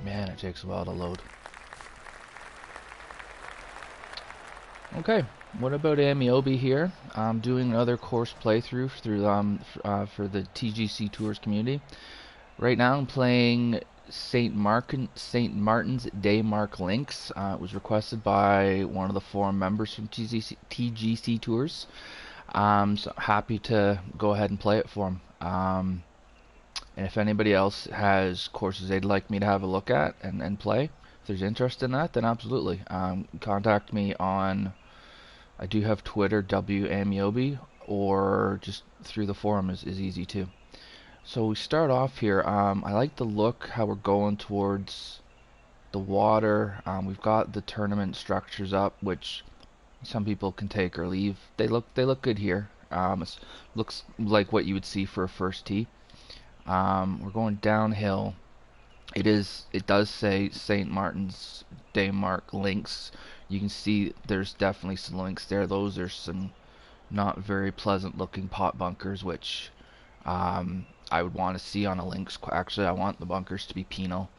Man, it takes a while to load. Okay, what about Ameobi here? I'm doing another course playthrough for the TGCTours community. Right now I'm playing St. Martin's Daymark Links. It was requested by one of the forum members from TGCTours. So happy to go ahead and play it for him. And if anybody else has courses they'd like me to have a look at and play, if there's interest in that, then absolutely. Contact me on, I do have Twitter, WAmeobi, or just through the forum is easy too. So we start off here. I like the look, how we're going towards the water. We've got the tournament structures up, which some people can take or leave. They look good here. It looks like what you would see for a first tee. We're going downhill. It does say St. Martin's Daymark Links. You can see there's definitely some links there. Those are some not very pleasant looking pot bunkers, which I would want to see on a links. Actually, I want the bunkers to be penal.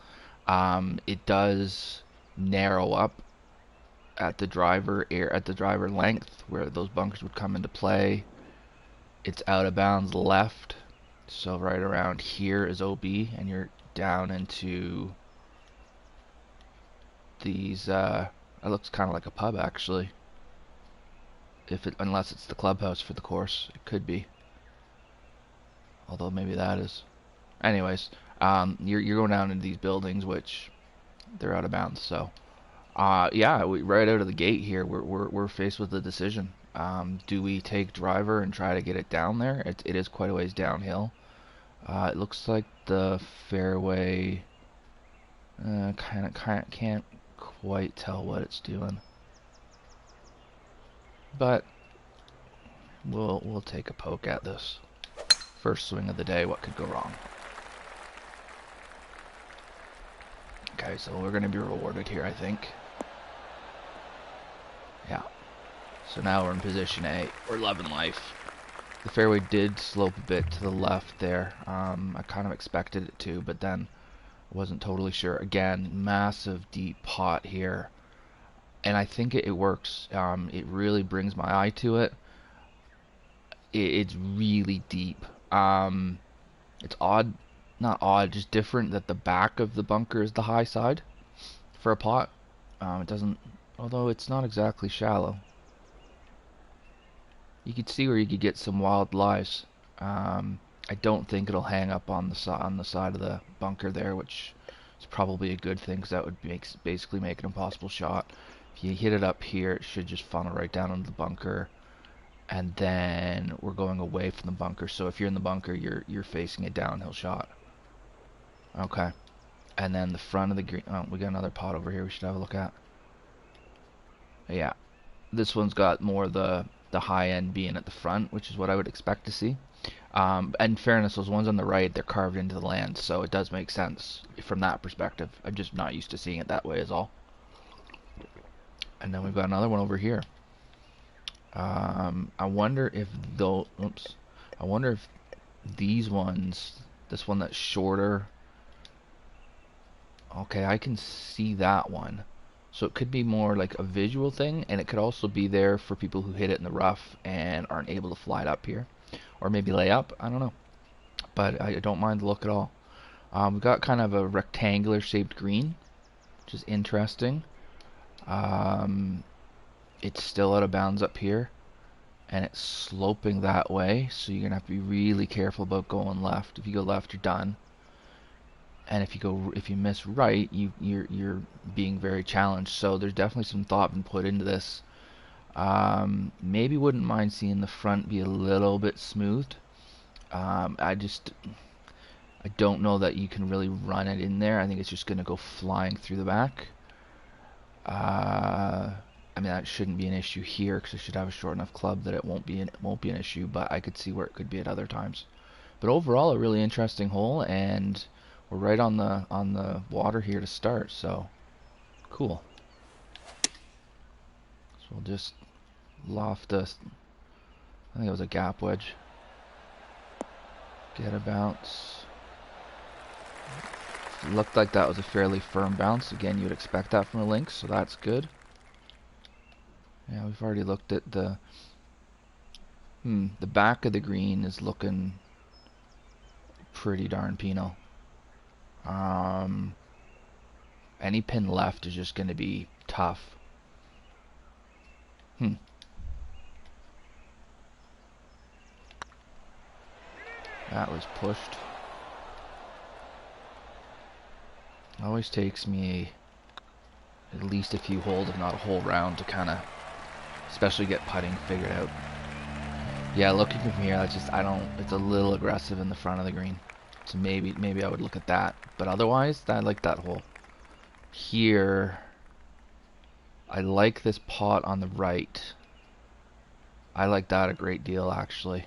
It does narrow up at the driver length where those bunkers would come into play. It's out of bounds left, so right around here is OB, and you're down into these. It looks kind of like a pub actually. Unless it's the clubhouse for the course, it could be. Although maybe that is. Anyways, you're going down into these buildings, which they're out of bounds. So, yeah, right out of the gate here, we're faced with a decision. Do we take driver and try to get it down there? It is quite a ways downhill. It looks like the fairway can't quite tell what it's doing, but we'll take a poke at this. First swing of the day, what could go wrong? Okay, so we're going to be rewarded here, I think. Yeah. So now we're in position A. We're 11 life. The fairway did slope a bit to the left there. I kind of expected it to, but then wasn't totally sure. Again, massive deep pot here. And I think it works. It really brings my eye to it. It's really deep. It's odd, not odd, just different that the back of the bunker is the high side for a pot. It doesn't, although it's not exactly shallow. You could see where you could get some wild lies. I don't think it'll hang up on the side of the bunker there, which is probably a good thing, because that would basically make an impossible shot. If you hit it up here, it should just funnel right down into the bunker. And then we're going away from the bunker, so if you're in the bunker, you're facing a downhill shot. Okay, and then the front of the green. Oh, we got another pot over here we should have a look at. Yeah, this one's got more the high end being at the front, which is what I would expect to see. In fairness, those ones on the right, they're carved into the land, so it does make sense from that perspective. I'm just not used to seeing it that way is all. And then we've got another one over here. I wonder if I wonder if these ones, this one that's shorter. Okay, I can see that one. So it could be more like a visual thing, and it could also be there for people who hit it in the rough and aren't able to fly it up here. Or maybe lay up, I don't know. But I don't mind the look at all. We've got kind of a rectangular shaped green, which is interesting. It's still out of bounds up here, and it's sloping that way, so you're gonna have to be really careful about going left. If you go left, you're done. And if you miss right, you're being very challenged. So there's definitely some thought been put into this. Maybe wouldn't mind seeing the front be a little bit smoothed. I don't know that you can really run it in there. I think it's just gonna go flying through the back. I mean, that shouldn't be an issue here, because I should have a short enough club that it won't be an issue. But I could see where it could be at other times. But overall, a really interesting hole, and we're right on the water here to start. So cool. So we'll just loft us. I think it was a gap wedge. Get a bounce. looked like that was a fairly firm bounce. Again, you'd expect that from a Links, so that's good. Yeah, we've already looked at the back of the green is looking pretty darn penal. Any pin left is just going to be tough. That was pushed. Always takes me at least a few holes, if not a whole round, to kind of, especially get putting figured out. Yeah, looking from here, that's just, it's a little aggressive in the front of the green. So maybe I would look at that. But otherwise, I like that hole. Here, I like this pot on the right. I like that a great deal, actually.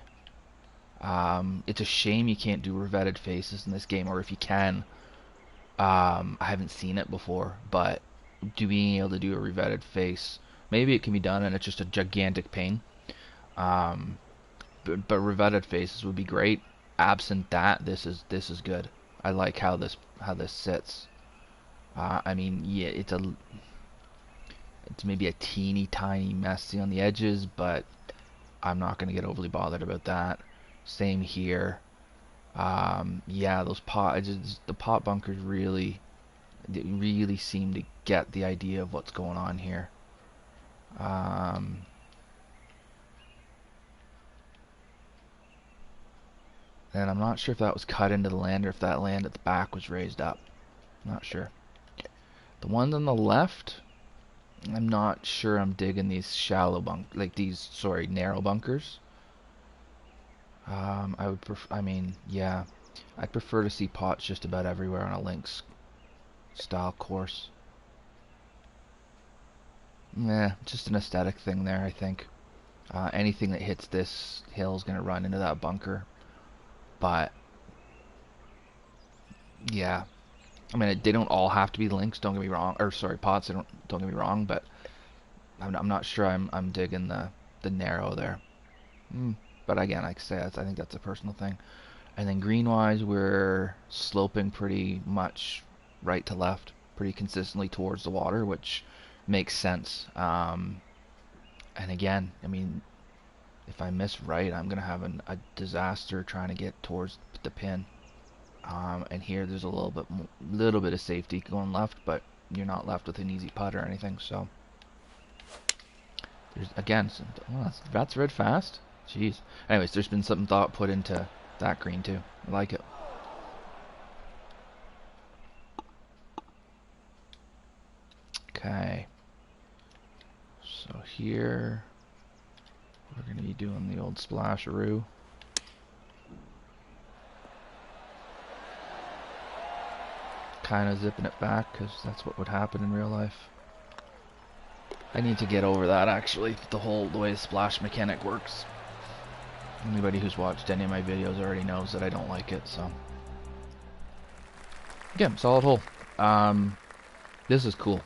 It's a shame you can't do revetted faces in this game, or if you can, I haven't seen it before, but being able to do a revetted face, maybe it can be done, and it's just a gigantic pain. But revetted faces would be great. Absent that, this is good. I like how this sits. I mean, yeah, it's maybe a teeny tiny messy on the edges, but I'm not going to get overly bothered about that. Same here. Yeah, those the pot bunkers really seem to get the idea of what's going on here. And I'm not sure if that was cut into the land or if that land at the back was raised up. Not sure. The ones on the left, I'm not sure I'm digging these narrow bunkers. I would yeah, I'd prefer to see pots just about everywhere on a Links style course. Just an aesthetic thing there, I think. Anything that hits this hill is going to run into that bunker. But yeah, I mean, they don't all have to be Links. Don't get me wrong, or sorry, pots. Don't get me wrong, but I'm not sure I'm digging the narrow there. But again, like I say, I think that's a personal thing. And then green-wise, we're sloping pretty much right to left, pretty consistently towards the water, which makes sense. And again, I mean, if I miss right, I'm going to have a disaster trying to get towards the pin. And here there's a little bit of safety going left, but you're not left with an easy putt or anything. So there's again, that's red fast. Jeez. Anyways, there's been some thought put into that green too. I like it. Okay. So here we're going to be doing the old splasharoo. Kind of zipping it back because that's what would happen in real life. I need to get over that, actually, the way the splash mechanic works. Anybody who's watched any of my videos already knows that I don't like it, so. Again, solid hole. This is cool.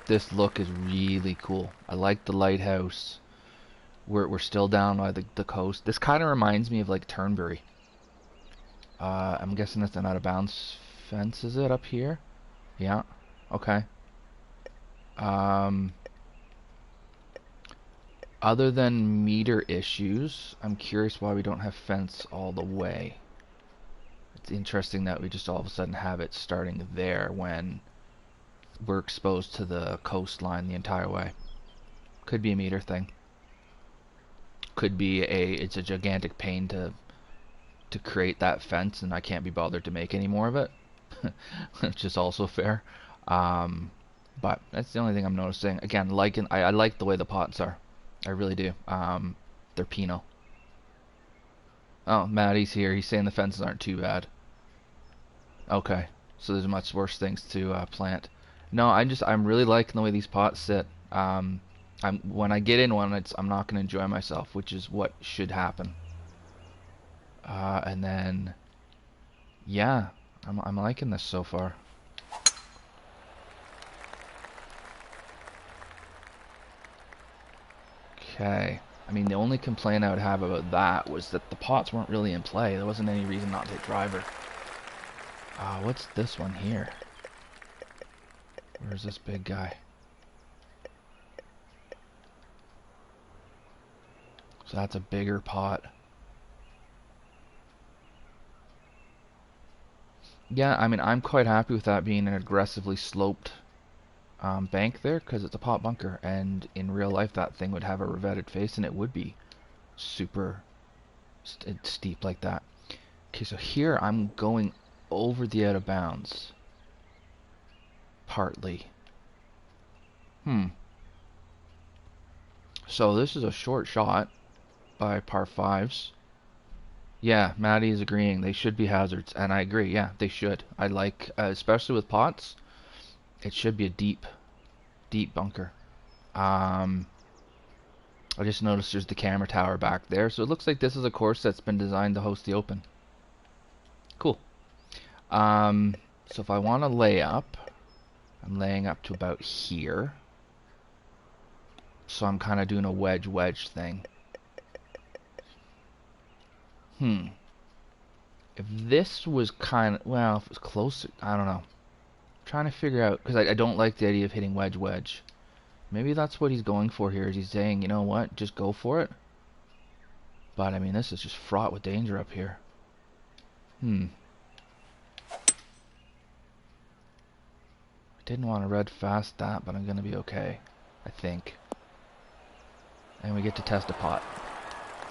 This look is really cool. I like the lighthouse. We're still down by the coast. This kind of reminds me of like Turnberry. I'm guessing that's an out of bounds fence, is it, up here? Yeah. Okay. Other than meter issues, I'm curious why we don't have fence all the way. It's interesting that we just all of a sudden have it starting there when we're exposed to the coastline the entire way. Could be a meter thing. Could be it's a gigantic pain to create that fence and I can't be bothered to make any more of it. Which is also fair. But that's the only thing I'm noticing. Again, I like the way the pots are. I really do. They're Pinot. Oh, Maddie's here. He's saying the fences aren't too bad. Okay, so there's much worse things to plant. No, I'm really liking the way these pots sit. When I get in one, I'm not going to enjoy myself, which is what should happen. And then, yeah, I'm liking this so far. Okay. I mean, the only complaint I would have about that was that the pots weren't really in play. There wasn't any reason not to hit driver. What's this one here? Where's this big guy? So that's a bigger pot. Yeah, I mean, I'm quite happy with that being an aggressively sloped bank there, because it's a pot bunker, and in real life that thing would have a revetted face and it would be super steep like that. Okay, so here I'm going over the out of bounds. Partly. So this is a short shot by par 5s. Yeah, Maddie is agreeing. They should be hazards, and I agree. Yeah, they should. I like, especially with pots, it should be a deep, deep bunker. I just noticed there's the camera tower back there, so it looks like this is a course that's been designed to host the Open. Cool. So if I want to lay up, I'm laying up to about here. So I'm kind of doing a wedge thing. If this was kind of, well, if it was closer, I don't know. I'm trying to figure out, because I don't like the idea of hitting wedge. Maybe that's what he's going for here, is he's saying, you know what, just go for it. But, I mean, this is just fraught with danger up here. I didn't want to red fast that, but I'm going to be okay, I think. And we get to test a pot.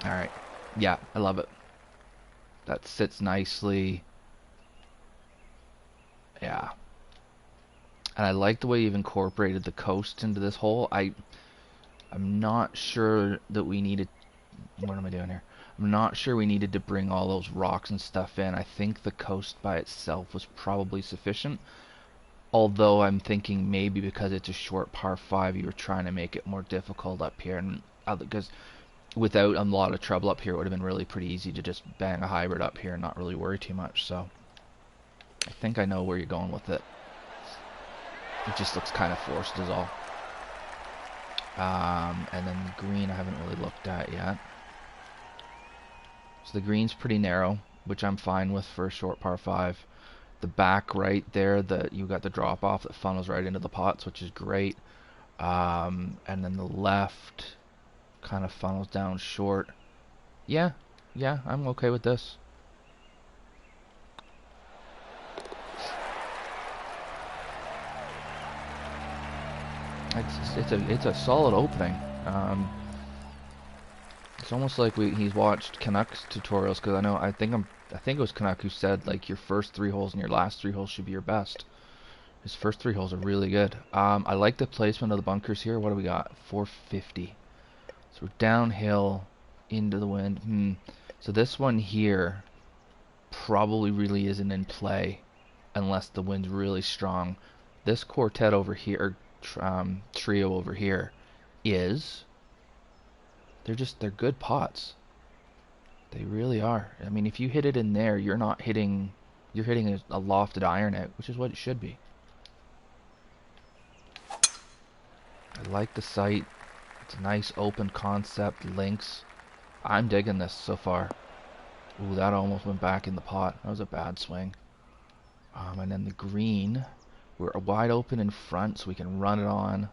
Alright. Yeah, I love it. That sits nicely. Yeah. And I like the way you've incorporated the coast into this hole. I'm not sure that we needed... What am I doing here? I'm not sure we needed to bring all those rocks and stuff in. I think the coast by itself was probably sufficient. Although I'm thinking maybe because it's a short par 5, you were trying to make it more difficult up here. And because without a lot of trouble up here, it would have been really pretty easy to just bang a hybrid up here and not really worry too much. So I think I know where you're going with it. It just looks kind of forced is all. And then the green I haven't really looked at yet. So the green's pretty narrow, which I'm fine with for a short par 5. The back right there, you got the drop off that funnels right into the pots, which is great. And then the left kind of funnels down short. Yeah, I'm okay with this. It's a solid opening. It's almost like he's watched Canucks tutorials, because I think it was Canuck who said like your first 3 holes and your last 3 holes should be your best. His first 3 holes are really good. I like the placement of the bunkers here. What do we got? 450. So we're downhill into the wind. So this one here probably really isn't in play unless the wind's really strong. This quartet over here, trio over here, is... They're good pots. They really are. I mean, if you hit it in there, you're hitting a lofted iron out, which is what it should be. I like the site. It's a nice open concept, links. I'm digging this so far. Ooh, that almost went back in the pot. That was a bad swing. And then the green, we're wide open in front, so we can run it on.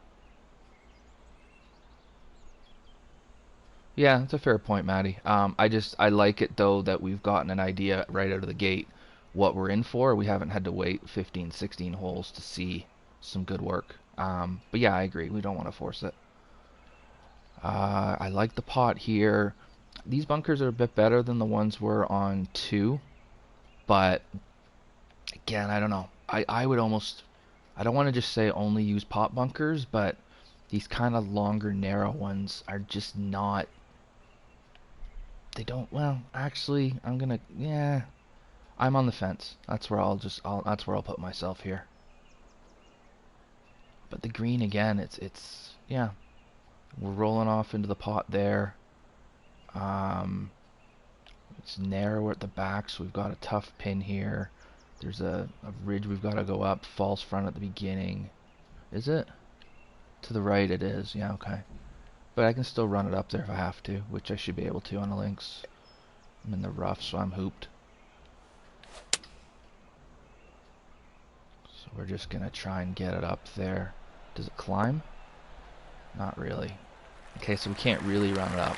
Yeah, it's a fair point, Maddie. I like it though that we've gotten an idea right out of the gate what we're in for. We haven't had to wait 15, 16 holes to see some good work. But yeah, I agree. We don't want to force it. I like the pot here. These bunkers are a bit better than the ones we're on 2. But again, I don't know. I would almost... I don't want to just say only use pot bunkers, but these kind of longer, narrow ones are just not... They don't... Well, actually, I'm gonna... Yeah... I'm on the fence. That's where that's where I'll put myself here. But the green again, it's yeah. We're rolling off into the pot there. It's narrower at the back, so we've got a tough pin here. There's a ridge we've got to go up. False front at the beginning. Is it? To the right it is. Yeah, okay. But I can still run it up there if I have to, which I should be able to on the links. I'm in the rough, so I'm hooped. we're just going to try and get it up there. Does it climb? Not really. Okay, so we can't really run it up.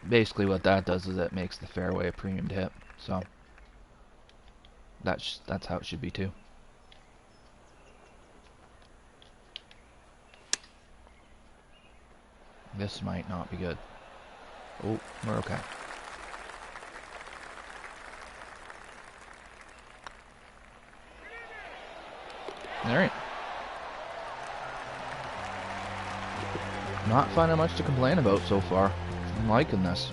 Basically what that does is it makes the fairway a premium to hit. So that's how it should be too. This might not be good. Oh, we're okay. Alright. Not finding much to complain about so far. I'm liking this.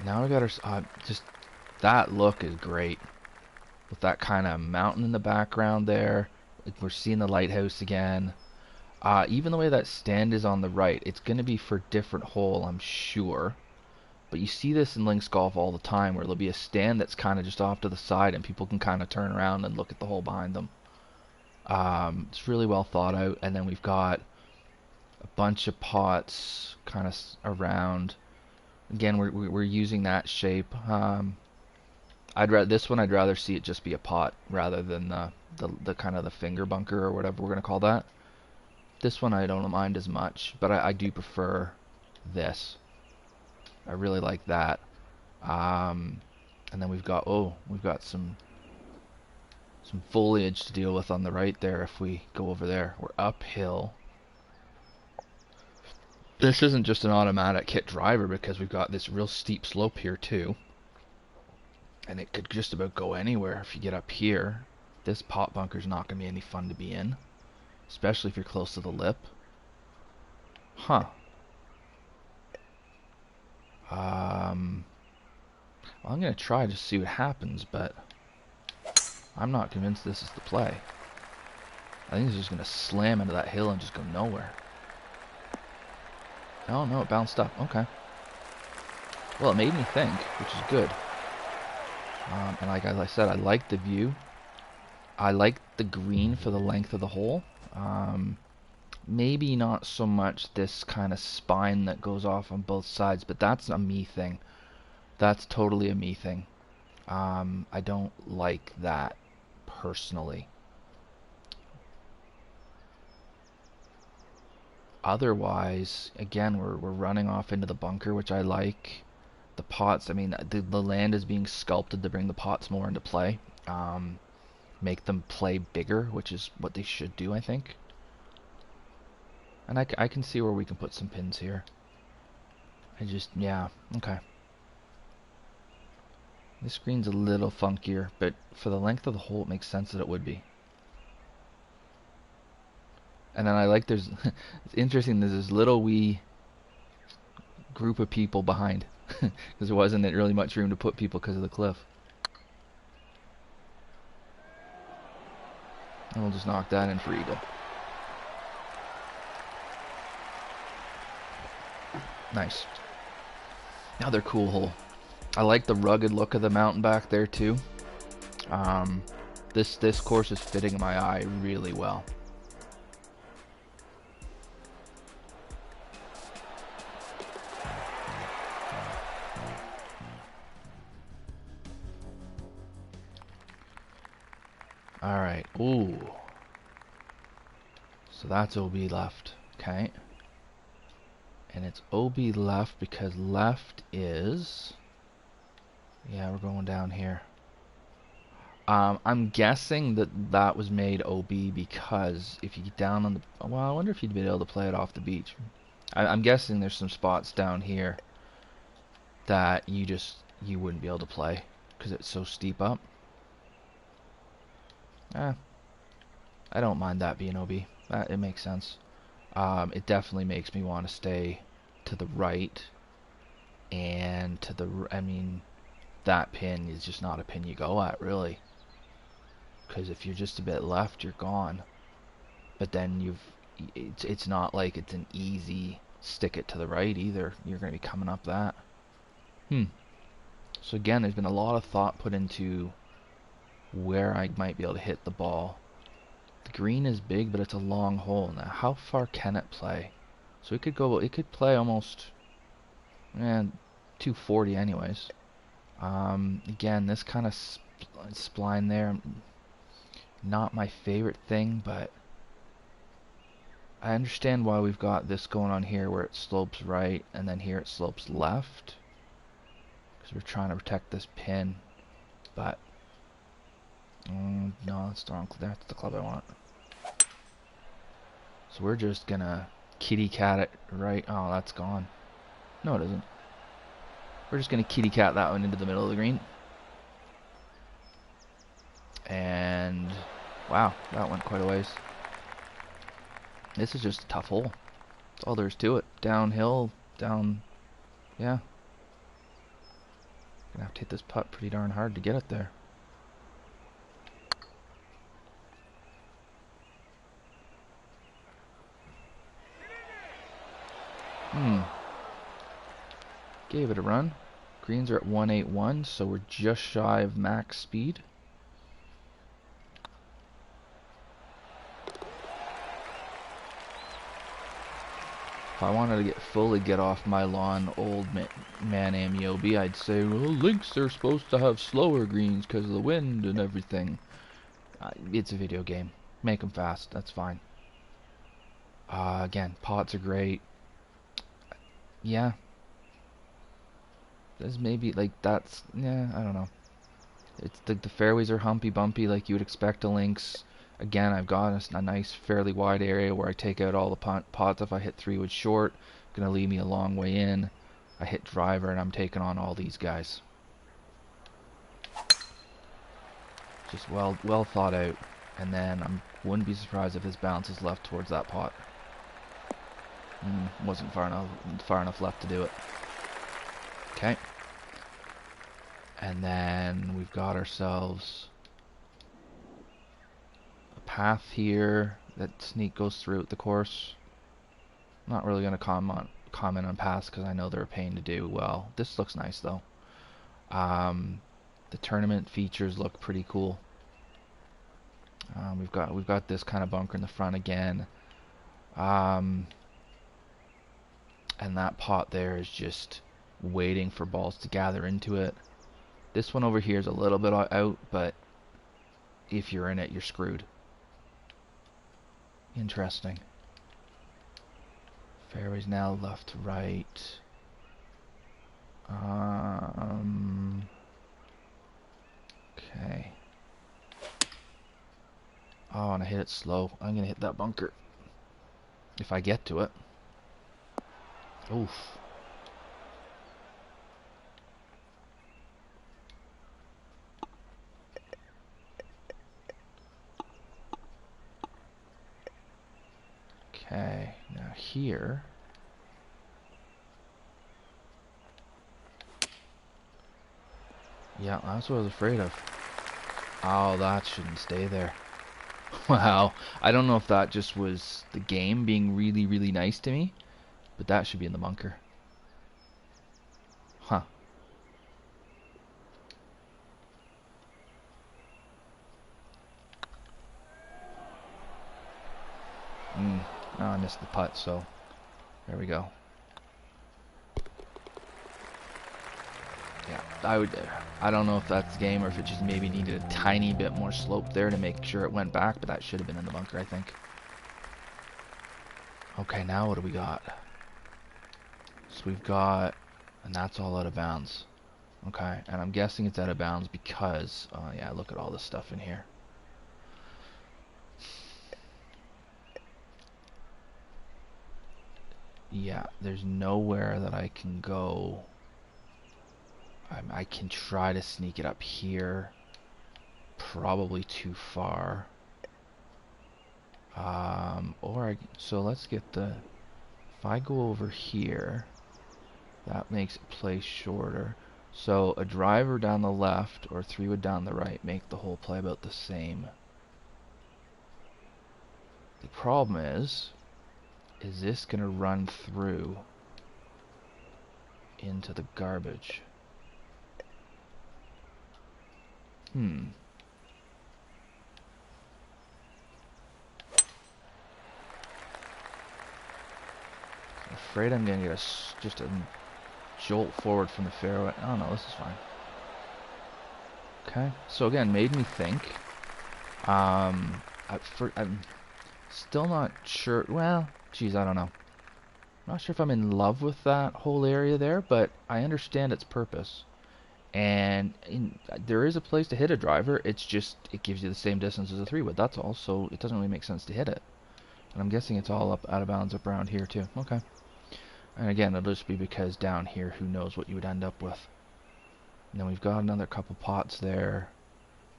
Now we got our... just... that look is great. With that kind of mountain in the background there. We're seeing the lighthouse again. Even the way that stand is on the right, it's going to be for a different hole, I'm sure. But you see this in links golf all the time, where there'll be a stand that's kind of just off to the side, and people can kind of turn around and look at the hole behind them. It's really well thought out, and then we've got a bunch of pots kind of around. Again, we're using that shape. This one I'd rather see it just be a pot rather than the kind of the finger bunker or whatever we're gonna call that. This one I don't mind as much, but I do prefer this. I really like that. And then we've got some foliage to deal with on the right there. If we go over there, we're uphill. This isn't just an automatic hit driver because we've got this real steep slope here too. And it could just about go anywhere if you get up here. This pot bunker's not going to be any fun to be in. Especially if you're close to the lip. Huh. Well, I'm going to try to see what happens, but I'm not convinced this is the play. I think it's just going to slam into that hill and just go nowhere. Oh, no, it bounced up. Okay. Well, it made me think, which is good. And like I said, I like the view. I like the green for the length of the hole. Maybe not so much this kind of spine that goes off on both sides, but that's a me thing. That's totally a me thing. I don't like that personally. Otherwise, again, we're running off into the bunker, which I like. The pots, I mean, the land is being sculpted to bring the pots more into play. Make them play bigger, which is what they should do, I think. And I can see where we can put some pins here. Yeah, okay. This screen's a little funkier, but for the length of the hole, it makes sense that it would be. And then I like it's interesting, there's this little wee group of people behind. Because there wasn't really much room to put people because of the cliff. And we'll just knock that in for eagle. Nice. Another cool hole. I like the rugged look of the mountain back there too. This course is fitting my eye really well. Alright, ooh. So that's OB left, okay. And it's OB left because left is... yeah, we're going down here. I'm guessing that was made OB because if you get down on the... well, I wonder if you'd be able to play it off the beach. I'm guessing there's some spots down here that you wouldn't be able to play because it's so steep up. I don't mind that being OB. It makes sense. It definitely makes me want to stay to the right and to the... I mean, that pin is just not a pin you go at, really. Because if you're just a bit left, you're gone. But then it's not like it's an easy stick it to the right either. You're going to be coming up that. So again, there's been a lot of thought put into where I might be able to hit the ball. The green is big, but it's a long hole. Now, how far can it play? So it could play almost 240 anyways. Again, this kind of spline there, not my favorite thing, but I understand why we've got this going on here where it slopes right and then here it slopes left, because we're trying to protect this pin. But no, that's the wrong. That's the club I want. So we're just gonna kitty cat it right. Oh, that's gone. No, it isn't. We're just gonna kitty cat that one into the middle of the green. And wow, that went quite a ways. This is just a tough hole. That's all there is to it. Downhill, down. Yeah. Gonna have to hit this putt pretty darn hard to get it there. Gave it a run. Greens are at 181, so we're just shy of max speed. If I wanted to fully get off my lawn, old man Ameobi, I'd say, well, Links are supposed to have slower greens because of the wind and everything. It's a video game. Make them fast. That's fine. Again, pots are great. Yeah. This maybe, like, that's, yeah, I don't know. It's the fairways are humpy bumpy like you would expect a Links. Again, I've got a nice, fairly wide area where I take out all the pots. If I hit 3-wood short, gonna leave me a long way in. I hit driver and I'm taking on all these guys. Just well thought out. And then I wouldn't be surprised if this bounces left towards that pot. Wasn't far enough left to do it. Okay. And then we've got ourselves a path here that Sneak goes through the course. I'm not really going to comment on paths because I know they're a pain to do. Well, this looks nice though. The tournament features look pretty cool. We've got this kind of bunker in the front again. And that pot there is just waiting for balls to gather into it. This one over here is a little bit out, but if you're in it, you're screwed. Interesting. Fairways now left to right. Okay. Oh, and I hit it slow. I'm gonna hit that bunker if I get to it. Oof. Okay, now here. Yeah, that's what I was afraid of. Oh, that shouldn't stay there. Wow. I don't know if that just was the game being really, really nice to me, but that should be in the bunker. Huh. Oh, I missed the putt, so there we go. Yeah, I don't know if that's the game or if it just maybe needed a tiny bit more slope there to make sure it went back, but that should have been in the bunker, I think. Okay, now what do we got? So we've got, and that's all out of bounds. Okay, and I'm guessing it's out of bounds because, yeah, look at all this stuff in here. Yeah, there's nowhere that I can go. I can try to sneak it up here. Probably too far. So let's get the, if I go over here, that makes it play shorter. So a driver down the left or 3-wood down the right make the whole play about the same. The problem is this gonna run through into the garbage? I'm afraid I'm gonna get just a jolt forward from the fairway. Oh no, this is fine. Okay, so again, made me think. I'm still not sure. Well, geez, I don't know. Not sure if I'm in love with that whole area there, but I understand its purpose. And there is a place to hit a driver. It's just it gives you the same distance as a 3-wood. That's all. So it doesn't really make sense to hit it. And I'm guessing it's all up out of bounds up around here too. Okay. And again, it'll just be because down here, who knows what you would end up with. And then we've got another couple pots there.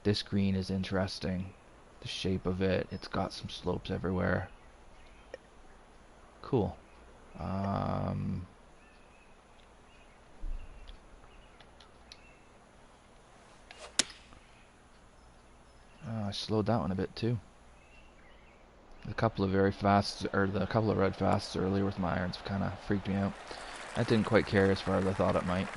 This green is interesting. The shape of it. It's got some slopes everywhere. Cool. Oh, I slowed that one a bit too. The couple of red fasts earlier with my irons kind of freaked me out. That didn't quite carry as far as I thought it might.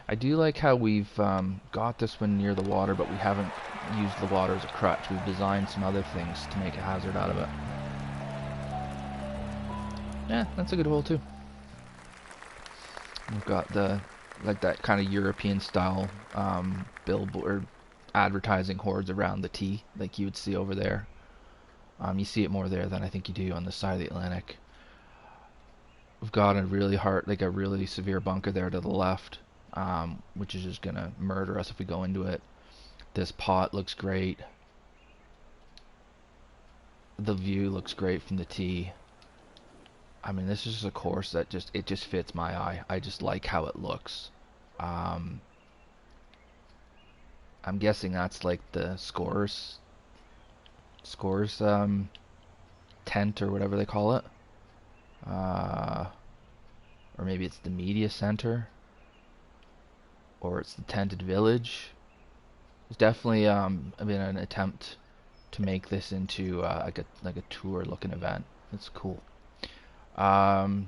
I do like how we've got this one near the water, but we haven't used the water as a crutch. We've designed some other things to make a hazard out of it. Yeah, that's a good hole too. We've got the that kind of European style billboard advertising hordes around the tee, like you would see over there. You see it more there than I think you do on the side of the Atlantic. We've got a really a really severe bunker there to the left, which is just gonna murder us if we go into it. This pot looks great. The view looks great from the tee. I mean, this is just a course that it just fits my eye. I just like how it looks. I'm guessing that's like the scorers tent or whatever they call it. Or maybe it's the media center, or it's the tented village. It's definitely been an attempt to make this into like a tour looking event. It's cool. So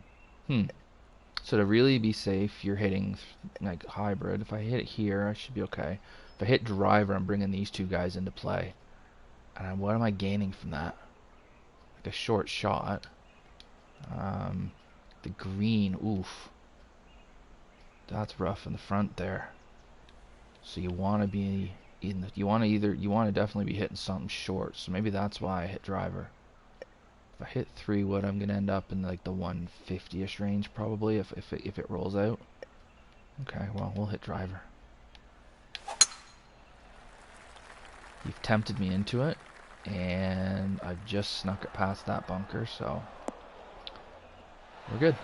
to really be safe, you're hitting like hybrid. If I hit it here, I should be okay. If I hit driver, I'm bringing these two guys into play. And what am I gaining from that? Like a short shot. The green, oof. That's rough in the front there. So you want to be you want to definitely be hitting something short. So maybe that's why I hit driver. If I hit 3-wood, I'm gonna end up in like the 150-ish range probably if it rolls out. Okay, well, we'll hit driver. You've tempted me into it, and I've just snuck it past that bunker, so we're good.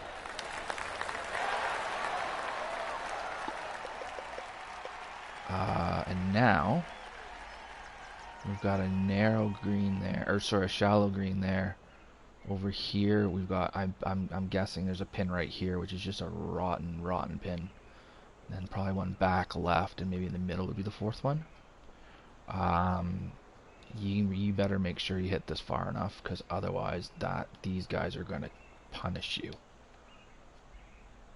And now we've got a narrow green there, or sorry, a shallow green there. Over here we've got I'm guessing there's a pin right here, which is just a rotten pin. And then probably one back left, and maybe in the middle would be the fourth one. You better make sure you hit this far enough, because otherwise these guys are gonna punish you.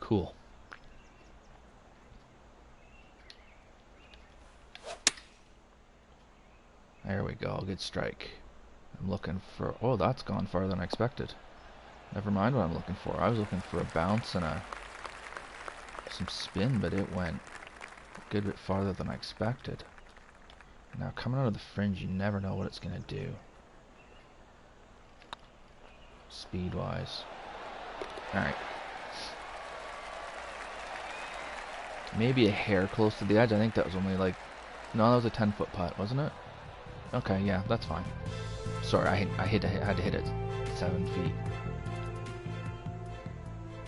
Cool. There we go, good strike. I'm looking for, oh, that's gone farther than I expected. Never mind what I'm looking for. I was looking for a bounce and some spin, but it went a good bit farther than I expected. Now coming out of the fringe, you never know what it's gonna do. Speed wise. Alright. Maybe a hair close to the edge. I think that was only like, no, that was a 10-foot putt, wasn't it? Okay, yeah, that's fine. Sorry, I had to hit it 7 feet.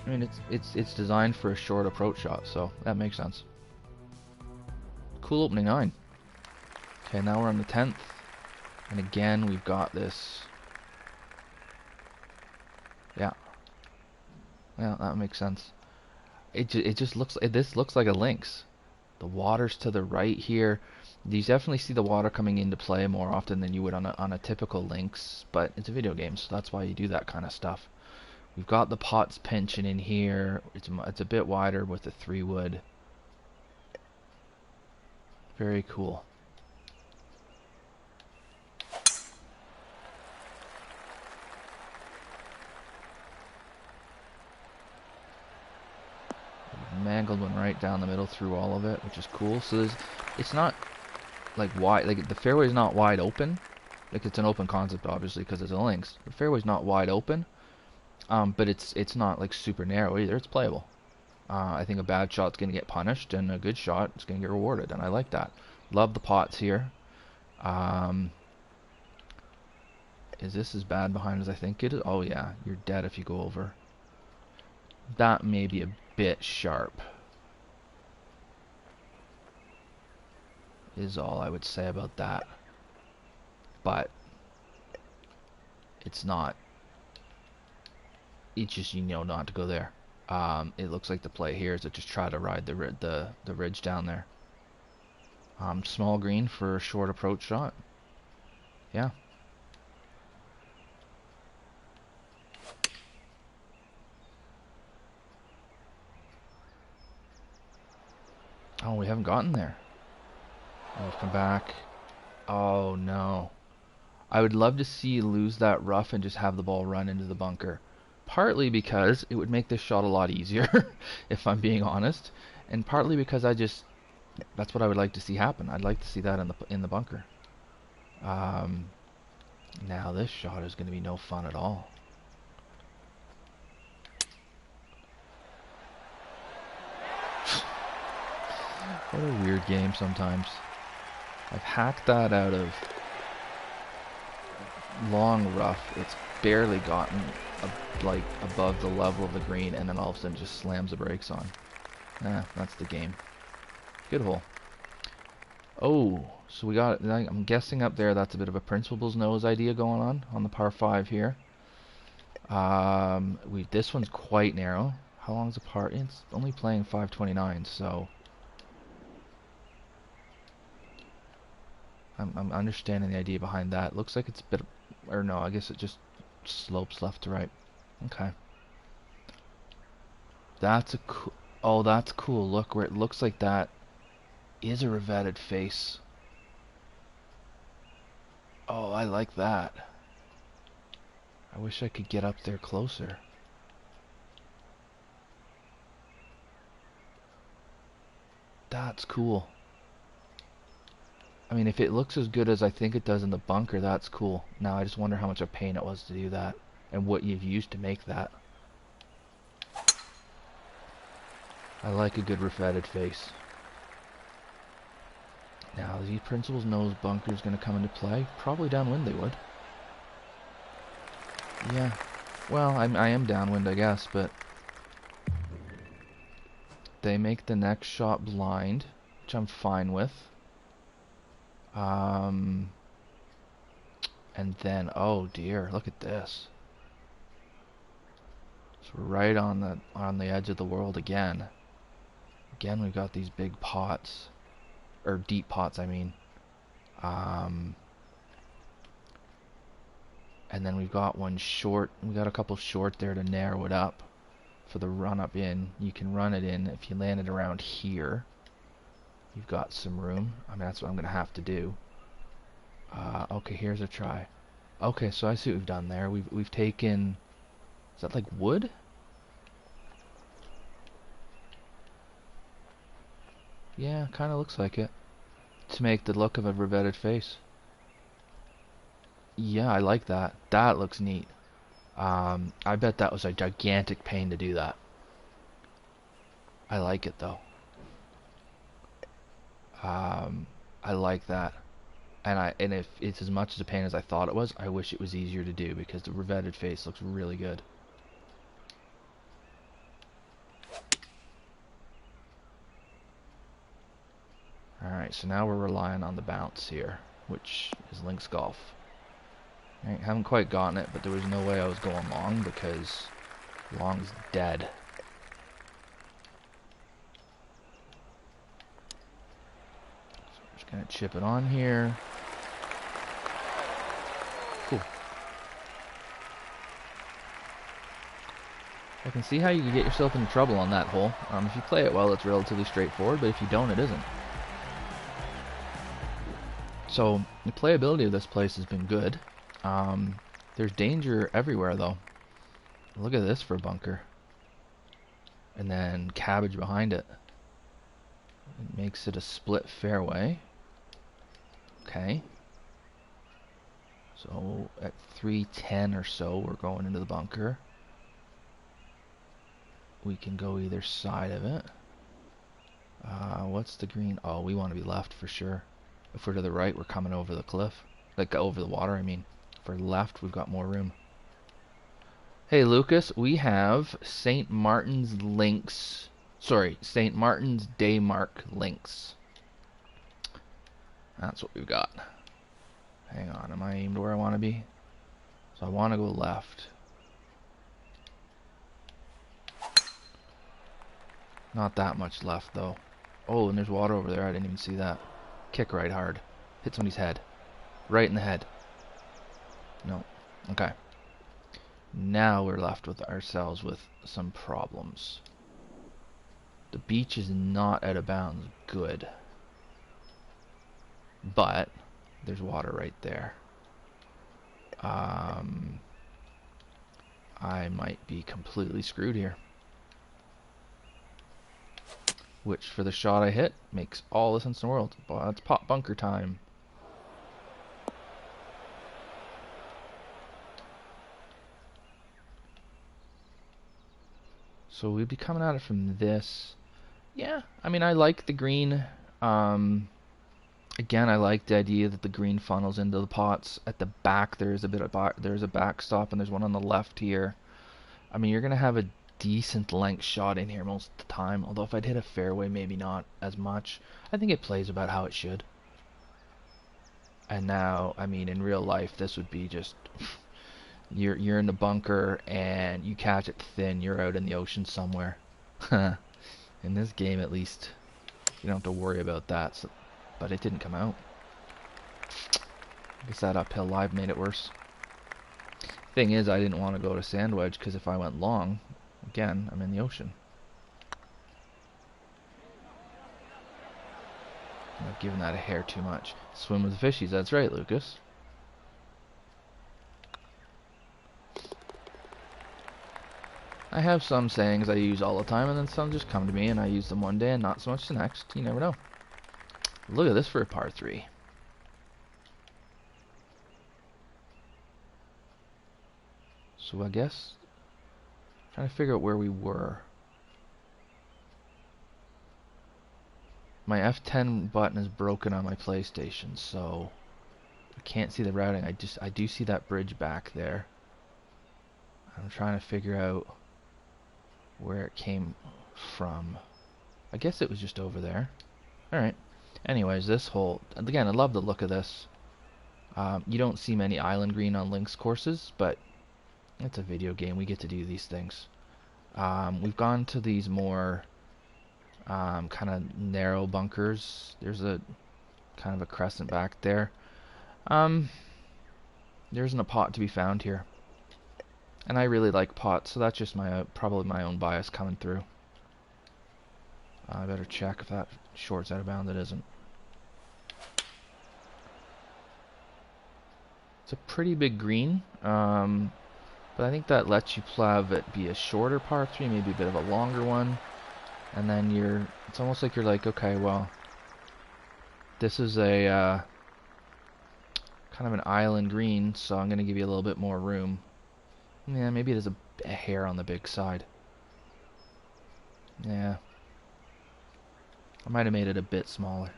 I mean, it's designed for a short approach shot, so that makes sense. Cool opening 9. Okay, now we're on the 10th, and again we've got this. Yeah, that makes sense. It just looks, this looks like a links. The water's to the right here. You definitely see the water coming into play more often than you would on a typical links, but it's a video game, so that's why you do that kind of stuff. We've got the pots pinching in here. It's a bit wider with the 3-wood. Very cool. Mangled one right down the middle through all of it, which is cool. So it's not like wide, like the fairway's not wide open. Like it's an open concept, obviously, because it's a links. The fairway's not wide open, but it's not like super narrow either. It's playable. I think a bad shot's gonna get punished, and a good shot is gonna get rewarded, and I like that. Love the pots here. Is this as bad behind as I think it is? Oh yeah, you're dead if you go over. That may be a bit sharp, is all I would say about that. But it's not. It's just, you know, not to go there. It looks like the play here is to just try to ride the ridge down there. Small green for a short approach shot. Yeah. Oh, we haven't gotten there. Oh, we've come back. Oh no. I would love to see you lose that rough and just have the ball run into the bunker. Partly because it would make this shot a lot easier, if I'm being honest, and partly because that's what I would like to see happen. I'd like to see that in the bunker. Now this shot is going to be no fun at all. What a weird game sometimes. I've hacked that out of long rough. It's barely gotten like above the level of the green, and then all of a sudden just slams the brakes on. That's the game. Good hole. Oh, so we got, I'm guessing up there that's a bit of a principal's nose idea going on the par 5 here. This one's quite narrow. How long's the par? It's only playing 529, so I'm understanding the idea behind that. Looks like it's a bit, or no, I guess it just slopes left to right. Okay. That's a cool, oh, that's cool. Look, where it looks like that is a revetted face. Oh, I like that. I wish I could get up there closer. That's cool. I mean, if it looks as good as I think it does in the bunker, that's cool. Now I just wonder how much of a pain it was to do that, and what you've used to make that. I like a good revetted face. Now, the principal's nose bunker is going to come into play. Probably downwind they would. Yeah. Well, I am downwind, I guess, but they make the next shot blind, which I'm fine with. And then, oh dear, look at this. So we're right on the edge of the world again. Again, we've got these big pots, or deep pots, I mean. And then we've got one short. We got a couple short there to narrow it up for the run up in. You can run it in if you land it around here. You've got some room. I mean, that's what I'm gonna have to do. Okay, here's a try. Okay, so I see what we've done there. We've taken. Is that like wood? Yeah, kind of looks like it. To make the look of a revetted face. Yeah, I like that. That looks neat. I bet that was a gigantic pain to do that. I like it though. I like that. And if it's as much as a pain as I thought it was, I wish it was easier to do, because the revetted face looks really good. Alright, so now we're relying on the bounce here, which is links golf. I haven't quite gotten it, but there was no way I was going long, because long's dead. So I'm just gonna chip it on here. Cool. I can see how you can get yourself into trouble on that hole. If you play it well, it's relatively straightforward, but if you don't, it isn't. So the playability of this place has been good. There's danger everywhere though. Look at this for a bunker. And then cabbage behind it. It makes it a split fairway. Okay. So at 310 or so, we're going into the bunker. We can go either side of it. What's the green? Oh, we want to be left for sure. If we're to the right, we're coming over the cliff. Like over the water, I mean. If we're left, we've got more room. Hey Lucas, we have St. Martin's Links. Sorry, St. Martin's Daymark Links. That's what we've got. Hang on, am I aimed where I want to be? So I want to go left. Not that much left though. Oh, and there's water over there. I didn't even see that. Kick right hard. Hit somebody's head. Right in the head. No. Okay. Now we're left with ourselves with some problems. The beach is not out of bounds. Good. But there's water right there. I might be completely screwed here. Which, for the shot I hit, makes all the sense in the world. But it's pot bunker time. So we'd be coming at it from this. Yeah, I mean, I like the green. Again, I like the idea that the green funnels into the pots. At the back, there's a bit of there's a backstop, and there's one on the left here. I mean, you're gonna have a decent length shot in here most of the time. Although if I'd hit a fairway, maybe not as much. I think it plays about how it should. And now, I mean, in real life, this would be just you're in the bunker and you catch it thin. You're out in the ocean somewhere. In this game, at least, you don't have to worry about that. So, but it didn't come out. I guess that uphill live made it worse. Thing is, I didn't want to go to sand wedge because if I went long, again, I'm in the ocean. I'm not giving that a hair too much. Swim with the fishies, that's right, Lucas. I have some sayings I use all the time, and then some just come to me, and I use them one day and not so much the next. You never know. Look at this for a par 3. So I guess, trying to figure out where we were. My F10 button is broken on my PlayStation, so I can't see the routing. I do see that bridge back there. I'm trying to figure out where it came from. I guess it was just over there. Alright. Anyways, this hole, again, I love the look of this. You don't see many island green on links courses, but it's a video game. We get to do these things. We've gone to these more kind of narrow bunkers. There's a kind of a crescent back there. There isn't a pot to be found here. And I really like pots, so that's just my probably my own bias coming through. I better check if that short's out of bounds. It isn't. It's a pretty big green, but I think that lets you have it be a shorter par 3, maybe a bit of a longer one, and then it's almost like you're like, okay, well, this is a kind of an island green, so I'm going to give you a little bit more room. Yeah, maybe it is a hair on the big side. Yeah. I might have made it a bit smaller.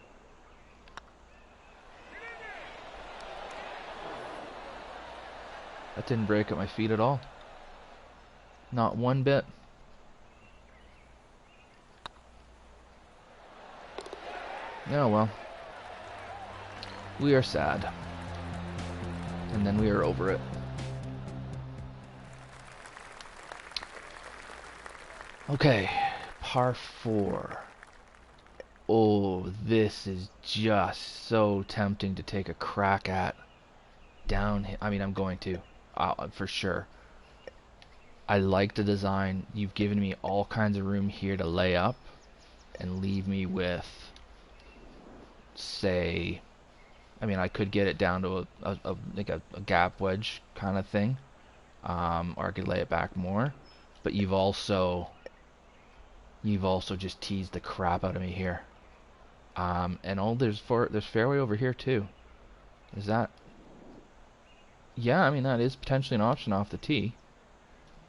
That didn't break at my feet at all. Not one bit. Oh well. We are sad. And then we are over it. Okay, par 4. Oh, this is just so tempting to take a crack at. Down, I mean, I'm going to, for sure. I like the design. You've given me all kinds of room here to lay up and leave me with, say, I mean, I could get it down to like a gap wedge kind of thing, or I could lay it back more. But you've also just teased the crap out of me here. And there's fairway over here too. Is that? Yeah, I mean that is potentially an option off the tee.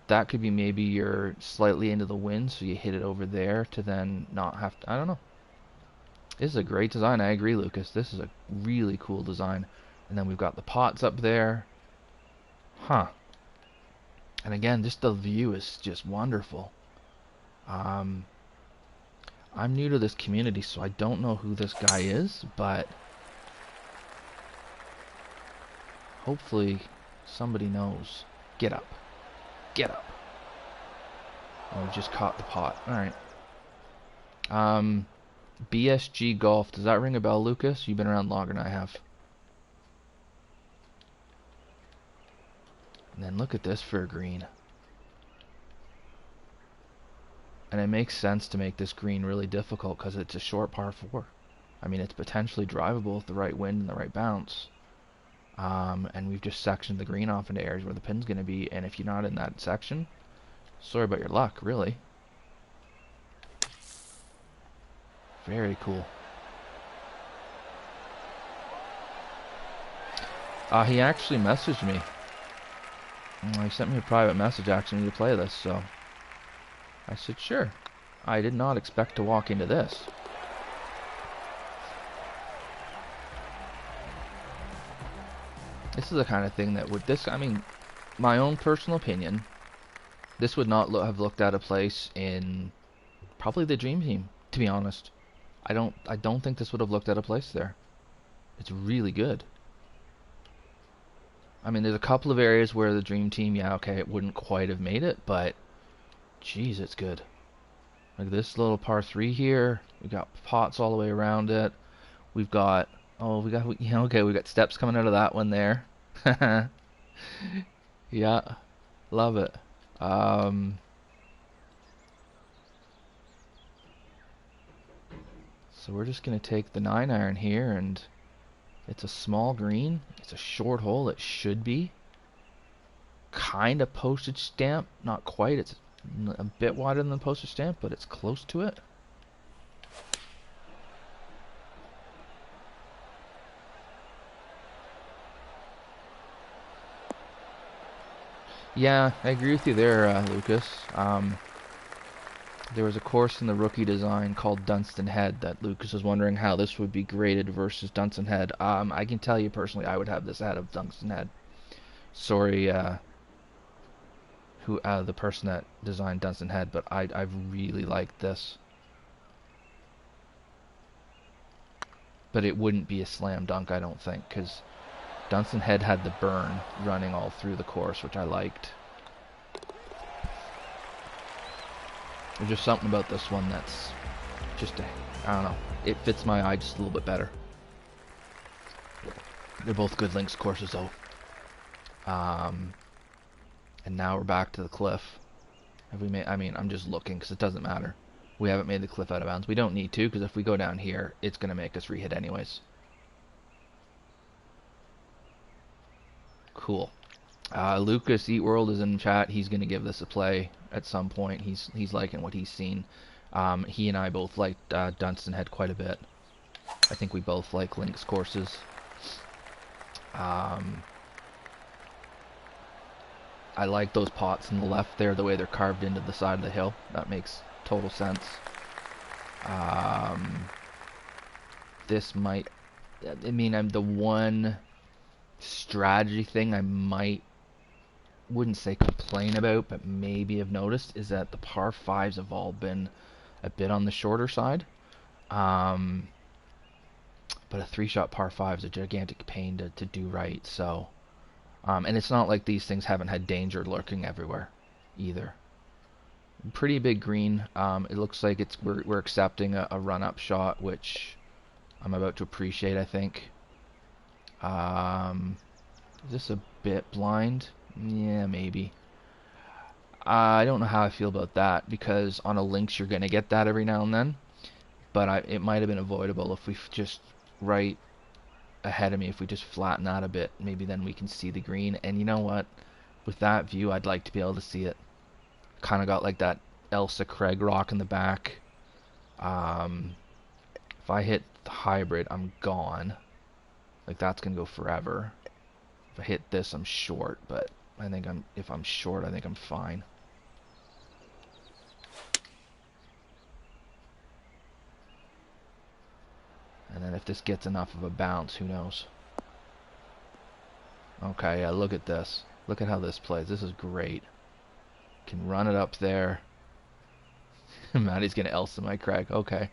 That could be maybe you're slightly into the wind, so you hit it over there to then not have to. I don't know. This is a great design. I agree, Lucas. This is a really cool design. And then we've got the pots up there. Huh. And again, just the view is just wonderful. I'm new to this community, so I don't know who this guy is, but hopefully somebody knows. Get up. Get up. Oh, we just caught the pot. Alright. BSG Golf. Does that ring a bell, Lucas? You've been around longer than I have. And then look at this for a green. And it makes sense to make this green really difficult because it's a short par 4. I mean, it's potentially drivable with the right wind and the right bounce. And we've just sectioned the green off into areas where the pin's going to be. And if you're not in that section, sorry about your luck, really. Very cool. He actually messaged me. He sent me a private message asking me to play this, so I said sure. I did not expect to walk into this. This is the kind of thing that would I mean, my own personal opinion, this would not have looked out of place in probably the Dream Team, to be honest. I don't think this would have looked out of place there. It's really good. I mean, there's a couple of areas where the Dream Team, yeah, okay, it wouldn't quite have made it, but jeez, it's good. Like this little par 3 here, we got pots all the way around it. We've got, okay, we got steps coming out of that one there. Yeah, love it. So we're just gonna take the 9-iron here, and it's a small green. It's a short hole. It should be kind of postage stamp, not quite. It's a bit wider than the postage stamp, but it's close to it. Yeah, I agree with you there, Lucas. There was a course in the rookie design called Dunstan Head that Lucas was wondering how this would be graded versus Dunstan Head. I can tell you personally, I would have this ahead of Dunstan Head. Sorry, the person that designed Dunstan Head, but I really liked this. But it wouldn't be a slam dunk, I don't think, because Dunstan Head had the burn running all through the course, which I liked. There's just something about this one that's just, I don't know, it fits my eye just a little bit better. They're both good links courses though. And now we're back to the cliff. Have we made, I mean, I'm just looking because it doesn't matter. We haven't made the cliff out of bounds. We don't need to, because if we go down here, it's going to make us re-hit anyways. Cool. Lucas Eatworld is in chat. He's going to give this a play at some point. He's liking what he's seen. He and I both liked Dunstan Head quite a bit. I think we both like links courses. I like those pots on the left there, the way they're carved into the side of the hill. That makes total sense. This might, I mean, I'm the one strategy thing I wouldn't say complain about, but maybe have noticed, is that the par 5s have all been a bit on the shorter side. But a 3-shot par 5 is a gigantic pain to do right, so and it's not like these things haven't had danger lurking everywhere either. Pretty big green. It looks like we're accepting a run-up shot, which I'm about to appreciate, I think. Is this a bit blind? Yeah, maybe. I don't know how I feel about that, because on a links you're going to get that every now and then. But it might have been avoidable if we just right ahead of me if we just flatten out a bit. Maybe then we can see the green. And you know what? With that view, I'd like to be able to see it. Kind of got like that Elsa Craig rock in the back. If I hit the hybrid, I'm gone. Like, that's gonna go forever. If I hit this, I'm short, but I think if I'm short, I think I'm fine. And then if this gets enough of a bounce, who knows? Okay, yeah, look at this. Look at how this plays. This is great. Can run it up there. Matty's gonna Elsa my Craig. Okay.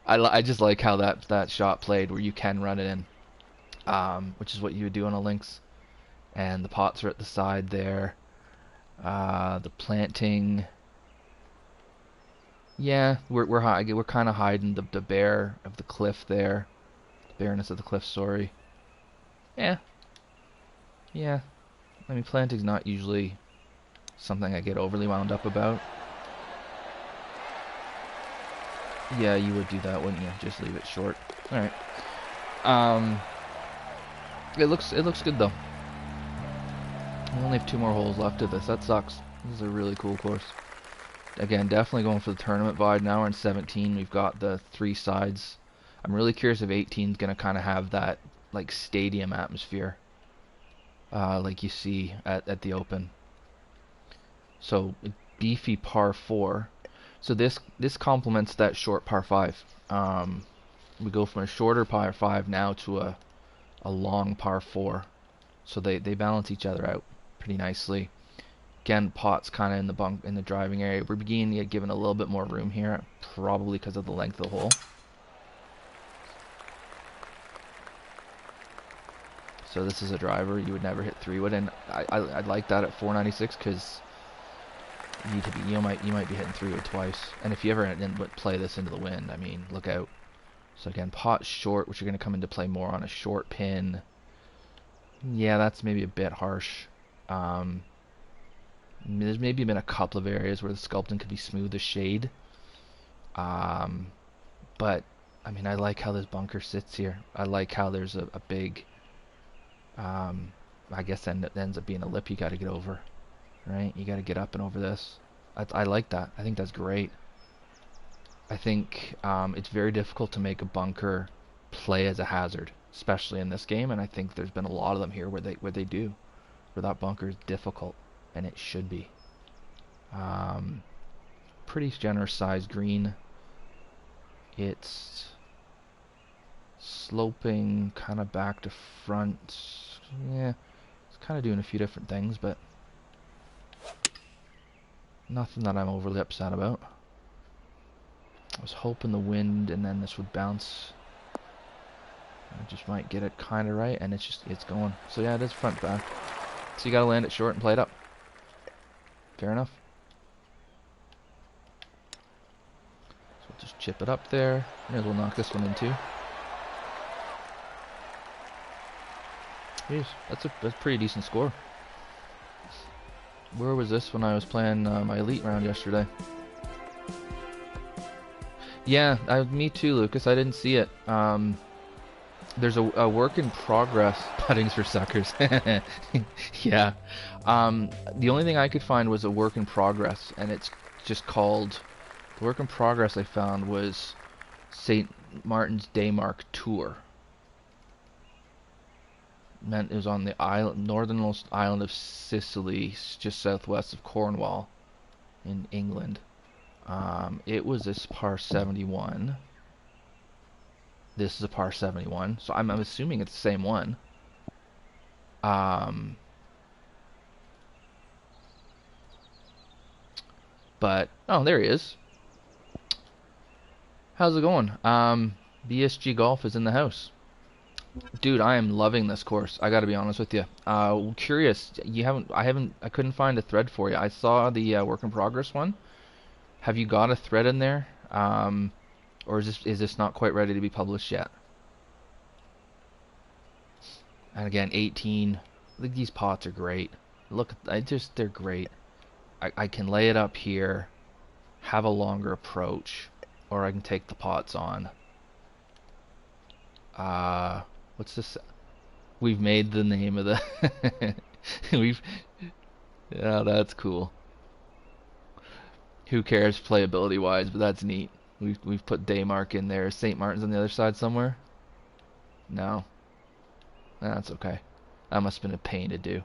I just like how that shot played, where you can run it in, which is what you would do on a links. And the pots are at the side there. The planting. Yeah, we're kind of hiding the bare of the cliff there, the bareness of the cliff. Sorry. Yeah. Yeah. I mean, planting's not usually something I get overly wound up about. Yeah, you would do that, wouldn't you? Just leave it short. All right. It looks good though. We only have 2 more holes left of this. That sucks. This is a really cool course. Again, definitely going for the tournament vibe. Now we're in 17. We've got the 3 sides. I'm really curious if 18 is gonna kind of have that like stadium atmosphere, like you see at the Open. So beefy par 4. So this complements that short par 5. We go from a shorter par 5 now to a long par 4. So they balance each other out pretty nicely. Again, pot's kind of in the driving area. We're beginning to get given a little bit more room here, probably because of the length of the hole. So this is a driver. You would never hit 3-wood, and I'd like that at 496 because you might be hitting 3-wood twice. And if you ever didn't play this into the wind, I mean, look out. So again, pot short, which are going to come into play more on a short pin. Yeah, that's maybe a bit harsh. There's maybe been a couple of areas where the sculpting could be smooth as shade. But, I mean, I like how this bunker sits here. I like how there's a big, I guess then it ends up being a lip you got to get over. Right? You got to get up and over this. I like that. I think that's great. I think it's very difficult to make a bunker play as a hazard, especially in this game, and I think there's been a lot of them here where they do, where that bunker is difficult, and it should be. Pretty generous size green. It's sloping kind of back to front. Yeah, it's kind of doing a few different things, but nothing that I'm overly upset about. I was hoping the wind and then this would bounce. I just might get it kind of right, and it's going. So yeah, it is front back. So you gotta land it short and play it up. Fair enough. So we'll just chip it up there. May as well knock this one in too. Jeez, that's a pretty decent score. Where was this when I was playing my elite round yesterday? Yeah, me too, Lucas. I didn't see it. There's a work in progress. Puttings for suckers. Yeah. The only thing I could find was a work in progress, and it's just called. The work in progress I found was St. Martin's Daymark Tour. Meant it was on the northernmost island of Sicily, just southwest of Cornwall, in England. It was this par 71. This is a par 71, so I'm assuming it's the same one. But oh, there he is. How's it going? BSG Golf is in the house. Dude, I am loving this course. I gotta be honest with you. Curious, I couldn't find a thread for you. I saw the work in progress one. Have you got a thread in there? Or is this not quite ready to be published yet? And again, 18. I think these pots are great. Look, they're great. I can lay it up here, have a longer approach, or I can take the pots on. What's this? We've made the name of the. We've. Yeah, that's cool. Who cares playability wise, but that's neat. We've put Daymark in there. St. Martin's on the other side somewhere? No. That's okay. That must have been a pain to do.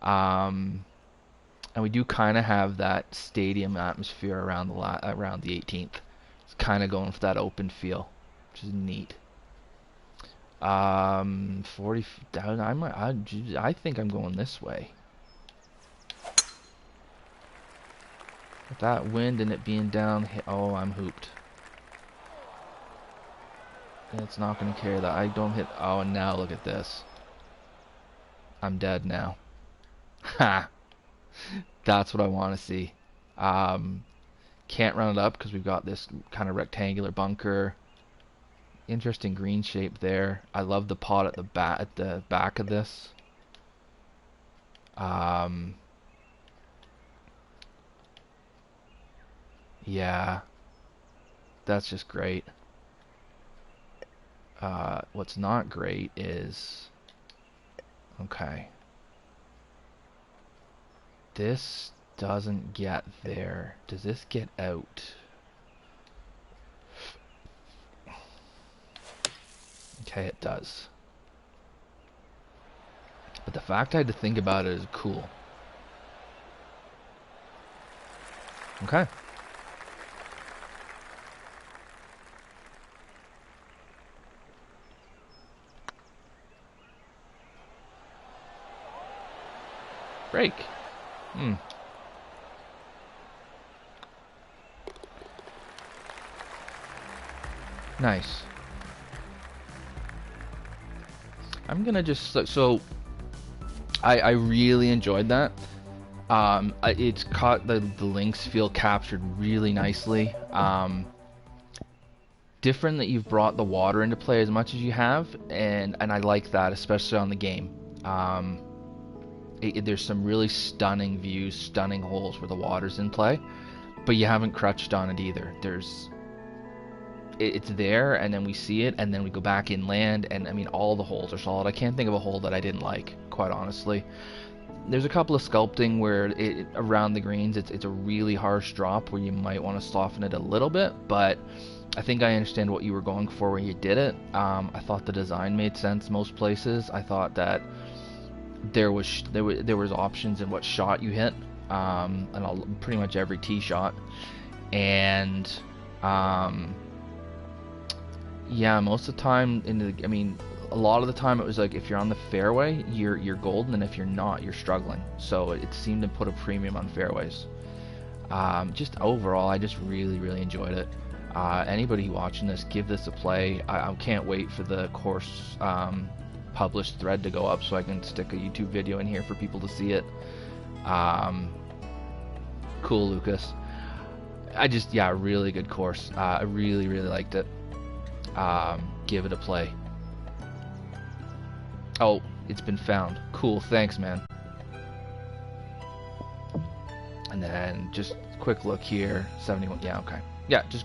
And we do kind of have that stadium atmosphere around the 18th. It's kind of going for that open feel, which is neat. 40 down. I think I'm going this way. With that wind and it being down, oh, I'm hooped. It's not going to carry that. I don't hit. Oh, and now look at this. I'm dead now. Ha! That's what I want to see. Can't run it up because we've got this kind of rectangular bunker. Interesting green shape there. I love the pot at the back of this. Yeah, that's just great. What's not great is, okay, this doesn't get there. Does this get out? Okay, it does. But the fact I had to think about it is cool. Okay. Break. Nice. I'm gonna just so I really enjoyed that. It's caught the links feel captured really nicely. Different that you've brought the water into play as much as you have, and I like that, especially on the game. There's some really stunning views, stunning holes where the water's in play, but you haven't crutched on it either. It's there, and then we see it, and then we go back inland, and I mean, all the holes are solid. I can't think of a hole that I didn't like, quite honestly. There's a couple of sculpting where around the greens, it's a really harsh drop where you might want to soften it a little bit, but I think I understand what you were going for when you did it. I thought the design made sense most places. I thought that there was options in what shot you hit, and pretty much every tee shot, and yeah, most of the time a lot of the time it was like if you're on the fairway, you're golden, and if you're not, you're struggling. So it seemed to put a premium on fairways. Just overall, I just really enjoyed it. Anybody watching this, give this a play. I can't wait for the course published thread to go up so I can stick a YouTube video in here for people to see it. Cool, Lucas. Yeah, really good course. I really liked it. Give it a play. Oh, it's been found. Cool, thanks, man. And then just quick look here. 71. Yeah, okay. Yeah, just